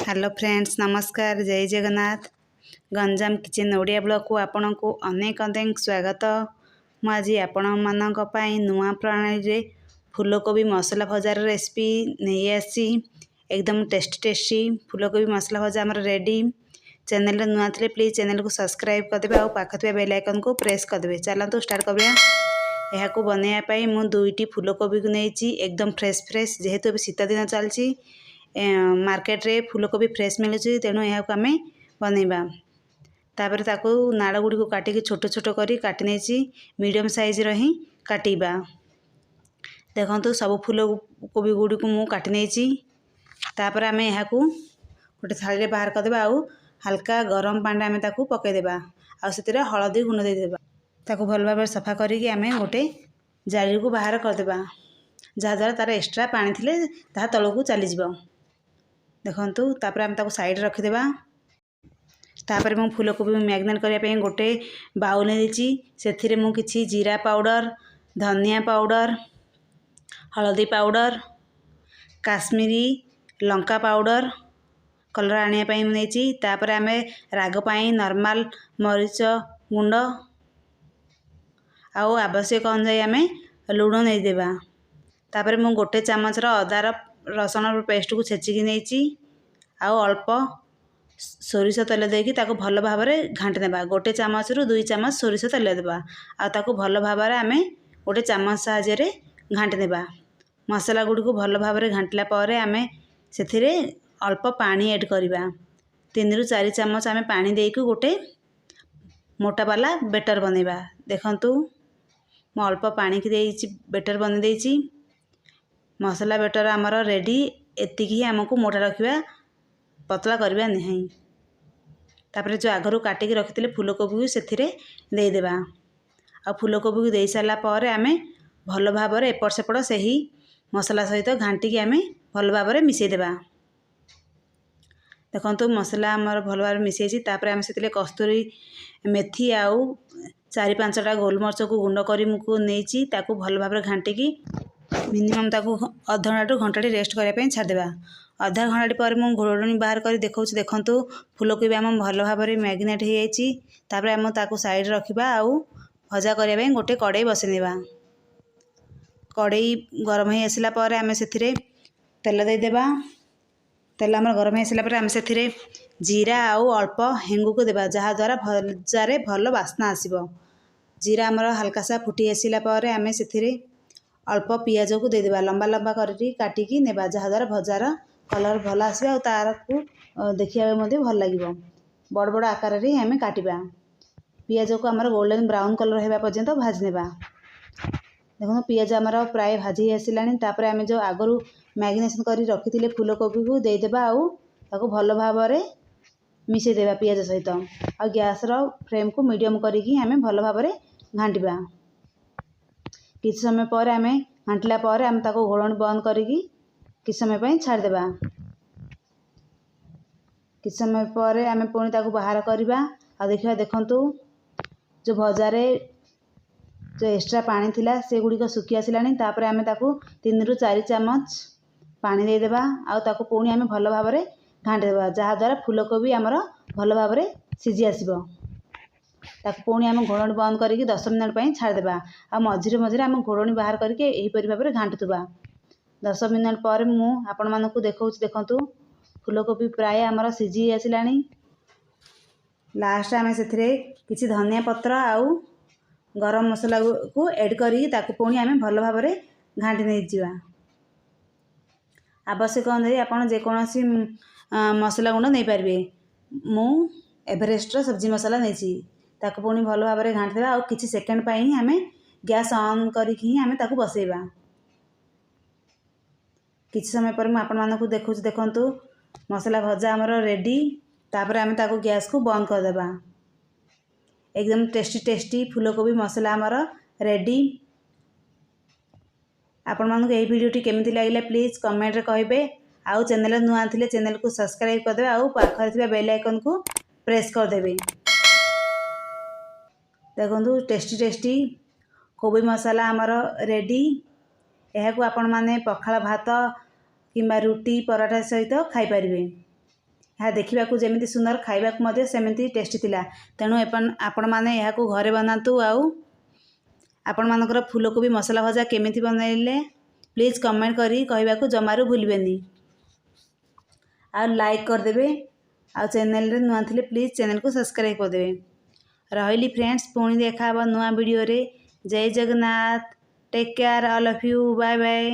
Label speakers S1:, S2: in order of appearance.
S1: Hello friends, नमस्कार। जय Jagannath. Ganjam kitchen Odia blog को आपण को अनेक अनेक स्वागत। मुझे आपण मानक पई नुआ प्रणाली रे फूलकोबी मसला भजार रेसिपी नहीं आसी। एकदम टेस्टी फूलकोबी मसला भजा आमर रेडी। चैनल नुआ थे प्लीज चैनल को सब्सक्राइब करदे और पाखे बेल आइकन को प्रेस करदे। चलतु स्टार्ट करबा। यह बनवाई मु दुईटी फूलकोबी को नहीं एकदम फ्रेश जेहेतु अभी शीत दिन चलती मार्केट रे फूलकोबी फ्रेश मिलूँ तेणु यह आम बनवा। तापर ताकू नाड़ गुड़ी को काटिक छोट छोट कर काटी नहीं मीडियम साइज ही काटिबा। देखंतु सब फूलकोबी गुड़ी को मु काटी नहीं। तापर आम यह गोटे थाली बाहर करदे आउ हल्का गरम पानी आम ताकू पकईदेवा आ से हलदी गुण देदेबा। ताकू भल भाव सफा करिक आम गोटे जाली को बाहर करदे जहाँद्वारा तार एक्सट्रा पानी थिले ता तल को चली जाव। देखंतु तापर आम ताकू साइड रखिदेबा। तापर मु फूलकोबी मैरिनेट करने गोटे बाउल नहीं से मु किछि जीरा पाउडर, धनिया पाउडर, हलदी powder, Kashmiri Lanka powder colour आने नहीं। तापर आम राग पाई नॉर्मल मरीच गुंड आउ आवश्यक अनुसार आम लुण नहीं देबा। तापर मु गोटे चामच अदा रसुण पेस्ट को छेचिकी नहीं आउ अल्प सोरिष तेल देकी ताको भल भाव घाटी देबा। गोटे चामच रु 2 चामच सोरिष तेल देबा आ ताको भल भाव आम गोटे चामच साहाय्य घाटी देबा। मसला गुड़ी को भल भाव घाटिला पर आम से अल्प पानी ऐड करवा। 3 रु 4 चामच आम पानी देकी गोटे मोटा वाला बेटर बनइबा। देखंतु मु अल्प पानी की बेटर बन देइछि। मसला बेटर आमर रेडी। एतिक ही आमको मोटा रखा पतला करवा नहीं। तापर जो आगरू काटिक रखिले फूलकोबी को से देदेबा आ फूलकोबी को दे सारा पर आम भल भाव एपट सेपट से ही मसला सहित घाटिक आम भल भाव मिसईदेबा। देखंतु मसला आमर भल भाव मिसई। तापर आम से कस्तूरी मेथी आउ 4-5टा गोलमरच को गुंड कर नहीं ताकू भल भाव घाटिक मिनिमम ताकू अध घंटा टू घंटाटी रेस्ट करने छाड़देबा। अधा घंटाटी पर मु घोड़णी बाहर कर देखा। देखंतु फूलकोबी आम भल भाव मैरिनेट हो जाइए। तापर आम ताकू साइड रखा आउ भजा करने गोटे कड़ई बसईदेबा। कड़ई गरम हो आसला पर आम से तेल देदेबा। तेल आम गरम हो आसला आम से जीरा आउ अल्प हेंगू को देबा जहाँद्वारा भजारे भल बास्ना आसब। जीरा आमर हल्का सा फुटी आसला पर आम से अल्प पियाज को देदेबा लंबा लंबा करी काटिकी नेबा जहाँद्वारा भजार कलर भल आसो आ तार को देखा भल लगे। बड़ बड़ आकार आम काटिबा। पियाज को आमर गोल्डन ब्राउन कलर होगा पर्यंत भाजी नेबा। देखो पियाज आमर प्राय भाजी आसला। तापर आम जो आगरू मैरिनेशन कर रखी फूलकोबी को देदेबा आउ ताको भल भाव मिसईदेबा पियाज सहित आ गैस फ्लेम को मीडियम करिकी आम भल भाव घाटिबा। किछ समय पर आम घाटिला पर आम ताको घोड़णी बंद करिकी किछ समय पर छाड़देबा। किछ समय पर आम पुणी ताको बाहर करवा आ देखा। देखंतु जो भजारे जो एक्स्ट्रा पानी थिला से गुड़िक सुखी आसला। तापर आम ताको 3 रु 4 चामच पानी देदेबा आ ताको पुणी आम भल भाव घाटिदेबा जहाँद्वारा फूलकोबी आमर भल भाव सीझी आसब। ताको पुणी आम घोड़णी बंद करके 10 मिनट पर छाड़देबा आ मझिरे मझिरे आम घोड़णी बाहर करके यहीपरि भाव घाटुवा। 10 मिनट पर मु आपण मानकु देखौछि। देखंतु फूलकोबी प्राय आमर सीझी आसला। लास्ट आम से किछि धनिया पत्र आउ गरम मसला को ऐड करी ताको पुणी आम भल भाव घाटी नहीं जिवा। आवश्यक अनुसार आपण जेकोसी मसला गुंड नहीं पारे। मु एवरेस्ट सब्जी मसला नहीं ताको पुणी भल भाव घाटीदेबा आ किछि सेकेंड पाई आम गैस ऑन करिकी आम ताको बसईबा। किछि समय पर मु आपण मानकु देखौछि। देखंतु मसला भजा आमर रेडी। तापर आम ताको गैस को बंद करदेबा। एकदम टेस्टी फूलकोबी मसला आमर रेडी। आपण मानकु एही वीडियोटी केमिति लागिला प्लीज कमेंट रे कहिबे आउ चैनल नुआ थिले चैनल को सब्सक्राइब करदेबे आउ पाखरे थिबा बेल आइकन को प्रेस करदेबे। देखंतु टेस्टी कोबी मसला आमर रेडी। यह आपण माने पखाला भात किंबा रुटी पराठा सहित खाई पारिबे। ଏହା ଦେଖିବାକୁ ଯେମିତି ସୁନ୍ଦର ଖାଇବାକୁ ମଧ୍ୟ ସେମିତି ଟେଷ୍ଟି ଥିଲା। ତେଣୁ ଆପଣମାନେ ଏହାକୁ ଘରେ ବନାନ୍ତୁ। ଆଉ ଆପଣମାନଙ୍କର ଫୁଲକୋବି ମସଲା ଭଜା କେମିତି ବନେଇଲେ ପ୍ଲିଜ୍ କମେଣ୍ଟ କରି କହିବାକୁ ଜମାରୁ ଭୁଲିବେନି। ଆଉ ଲାଇକ୍ କରିଦେବେ। ଆଉ ଚ୍ୟାନେଲରେ ନୂଆ ଥିଲେ ପ୍ଲିଜ୍ ଚ୍ୟାନେଲକୁ ସବସ୍କ୍ରାଇବ୍ କରିଦେବେ। ରହିଲି ଫ୍ରେଣ୍ଡସ୍, ପୁଣି ଦେଖା ହେବ ନୂଆ ଭିଡ଼ିଓରେ। ଜୟ Jagannath. Take care all of you. Bye bye.